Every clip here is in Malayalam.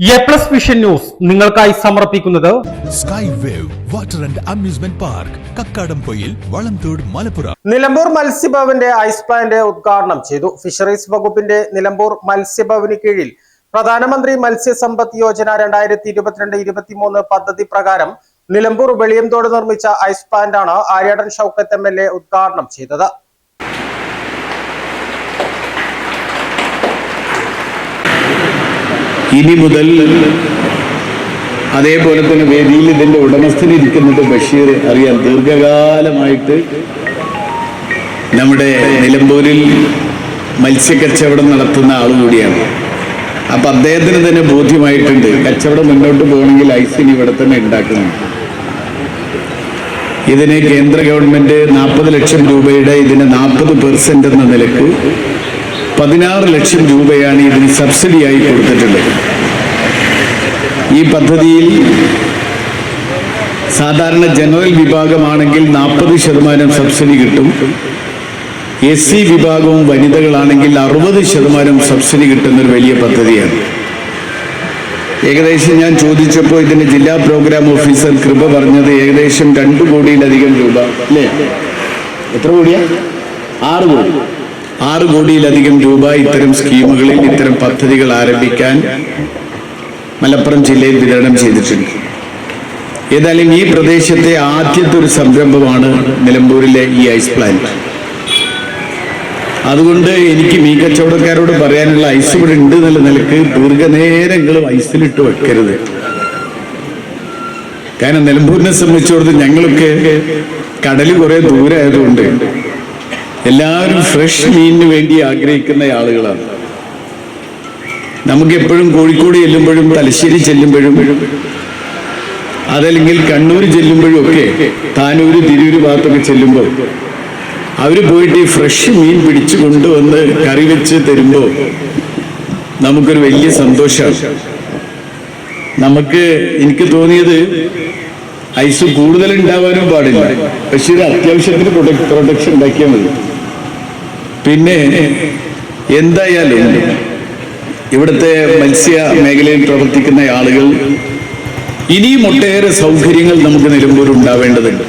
A+ വിഷൻ ന്യൂസ് നിങ്ങൾക്കായി സമർപ്പിക്കുന്നത് sky wave water and amusement park Kakkadampoyil Valamthode Malappuram. Nilambur മത്സ്യഭവന്റെ ഐസ് പ്ലാന്റ് ഉദ്ഘാടനം ചെയ്തു. ഫിഷറീസ് വകുപ്പിന്റെ നിലമ്പൂർ മത്സ്യഭവന് കീഴിൽ പ്രധാനമന്ത്രി മത്സ്യസമ്പദ് യോജന 2022-23 പദ്ധതി പ്രകാരം നിലമ്പൂർ വെളിയംതോട് നിർമ്മിച്ച ഐസ് പ്ലാന്റാണ് ആര്യാടൻ ഷൗക്കത്ത് MLA ഉദ്ഘാടനം ചെയ്തത്. ഇനി മുതൽ അതേപോലെ തന്നെ വേദിയിൽ ഇതിന്റെ ഉടമസ്ഥനിരിക്കുന്നത് ബഷീർ അറിയാം. ദീർഘകാലമായിട്ട് നമ്മുടെ നിലമ്പൂരിൽ മത്സ്യക്കച്ചവടം നടത്തുന്ന ആളുകൂടിയാണ്. അപ്പൊ അദ്ദേഹത്തിന് തന്നെ ബോധ്യമായിട്ടുണ്ട് കച്ചവടം മുന്നോട്ട് പോകണമെങ്കിൽ ഐസിന് ഇവിടെ തന്നെ ഉണ്ടാക്കണം. ഇതിന് കേന്ദ്ര ഗവൺമെന്റ് 40 ലക്ഷം രൂപയുടെ ഇതിന് 40% എന്ന നിലക്ക് 16 ലക്ഷം രൂപയാണ് ഇതിന് സബ്സിഡിയായി കൊടുത്തിട്ടുള്ളത്. ഈ പദ്ധതിയിൽ സാധാരണ ജനറൽ വിഭാഗമാണെങ്കിൽ 40% സബ്സിഡി കിട്ടും. SC വിഭാഗവും വനിതകളാണെങ്കിൽ 60% സബ്സിഡി കിട്ടുന്നൊരു വലിയ പദ്ധതിയാണ്. ഏകദേശം ഞാൻ ചോദിച്ചപ്പോൾ ഇതിന് ജില്ലാ പ്രോഗ്രാം ഓഫീസർ കൃപ പറഞ്ഞത് ഏകദേശം 2 കോടിയിലധികം രൂപ അല്ലേ? എത്ര കോടിയാ? 6 കോടിയിലധികം രൂപ ഇത്തരം സ്കീമുകളിൽ ഇത്തരം പദ്ധതികൾ ആരംഭിക്കാൻ മലപ്പുറം ജില്ലയിൽ വിതരണം ചെയ്തിട്ടുണ്ട്. ഏതായാലും ഈ പ്രദേശത്തെ ആദ്യത്തെ ഒരു സംരംഭമാണ് നിലമ്പൂരിലെ ഈ ഐസ് പ്ലാന്റ്. അതുകൊണ്ട് എനിക്ക് മീൻ കച്ചവടക്കാരോട് പറയാനുള്ള ഐസ് ഇവിടെ ഉണ്ട് എന്നുള്ള നിലക്ക് ദീർഘനേരങ്ങളും ഐസിലിട്ട് വെക്കരുത്. കാരണം നിലമ്പൂരിനെ സംബന്ധിച്ചിടത്തോളം ഞങ്ങളൊക്കെ കടൽ കുറെ ദൂരമായതുകൊണ്ട് എല്ലാവരും ഫ്രഷ് മീനിന് വേണ്ടി ആഗ്രഹിക്കുന്ന ആളുകളാണ്. നമുക്ക് എപ്പോഴും കോഴിക്കോട് ചെല്ലുമ്പോഴും തലശ്ശേരി ചെല്ലുമ്പോഴും അതല്ലെങ്കിൽ കണ്ണൂർ ചെല്ലുമ്പോഴും ഒക്കെ താനൂര് തിരൂര് ഭാഗത്തൊക്കെ ചെല്ലുമ്പോൾ അവര് പോയിട്ട് ഈ ഫ്രഷ് മീൻ പിടിച്ചു കൊണ്ടുവന്ന് കറി വെച്ച് തരുമ്പോൾ നമുക്കൊരു വലിയ സന്തോഷമാണ്. എനിക്ക് തോന്നിയത് ഐസ് കൂടുതൽ ഉണ്ടാവാനും പാടില്ല, പക്ഷേ ഇത് അത്യാവശ്യത്തിന് പ്രൊഡക്ഷൻ ഉണ്ടാക്കിയാൽ മതി. പിന്നെ എന്തായാലും ഇവിടുത്തെ മത്സ്യ മേഖലയിൽ പ്രവർത്തിക്കുന്ന ആളുകൾ ഇനിയും ഒട്ടേറെ സൗകര്യങ്ങൾ നമുക്ക് നിലമ്പൂർ ഉണ്ടാവേണ്ടതുണ്ട്.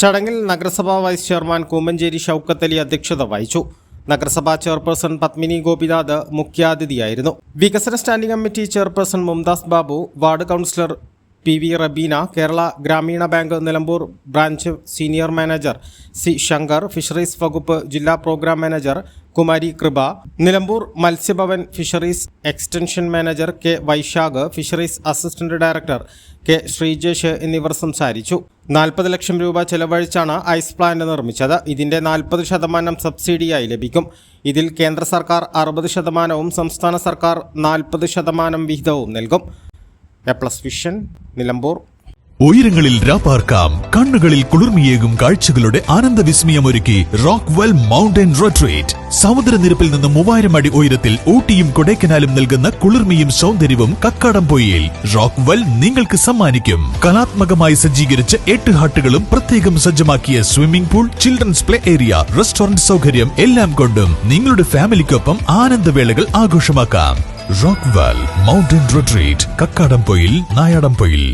ചടങ്ങിൽ നഗരസഭാ വൈസ് ചെയർമാൻ കൂമഞ്ചേരി ഷൗക്കത്ത് അലി അധ്യക്ഷത വഹിച്ചു. നഗരസഭാ ചെയർപേഴ്സൺ പത്മിനി ഗോപിനാഥ് മുഖ്യാതിഥിയായിരുന്നു. വികസന standing committee chairperson Mumtaz Babu, ward councillor PV Rabeena, Kerala Gramin Bank Nilambur branch senior manager C Shankar, fisheries വകുപ്പ് ജില്ലാ പ്രോഗ്രാം മാനേജർ കുമാരി കൃപ, നിലമ്പൂർ മത്സ്യഭവൻ fisheries extension manager K Vaishakh, fisheries assistant director K Sreejesh എന്നിവർ സംസാരിച്ചു. 40 ലക്ഷം രൂപ ചെലവഴിച്ചാണ് ഐസ് പ്ലാന്റ് നിർമ്മിച്ചത്. ഇതിന്റെ 40% സബ്സിഡിയായി ലഭിക്കും. ഇതിൽ കേന്ദ്ര സർക്കാർ 60%വും സംസ്ഥാന സർക്കാർ 40% വിഹിതവും നൽകും. A+ vision Nilambur. ഉയരങ്ങളിൽ രാപ്പാർക്കാം, കണ്ണുകളിൽ കുളിർമിയേകും കാഴ്ചകളുടെ ആനന്ദവിസ്മയമൊരുക്കി റോക്ക്വെൽ മൗണ്ടൻ റിട്രീറ്റ്. സമുദ്രനിരപ്പിൽ നിന്ന് 3000 അടി ഉയരത്തിൽ ഊട്ടിയും കൊടൈക്കനാലും നൽകുന്ന കുളിർമിയും സൗന്ദര്യവും കക്കാടംപൊയിൽ റോക്ക്വെൽ നിങ്ങൾക്ക് സമ്മാനിക്കും. കലാത്മകമായി സജ്ജീകരിച്ച 8 ഹട്ടുകളും പ്രത്യേകം സജ്ജമാക്കിയ swimming pool, children's play area, restaurant സൗകര്യം എല്ലാം കൊണ്ടും നിങ്ങളുടെ ഫാമിലിക്കൊപ്പം ആനന്ദവേളകൾ ആഘോഷമാക്കാം. Rockwell mountain retreat, Kakkadampoyil, Nayadampoyil.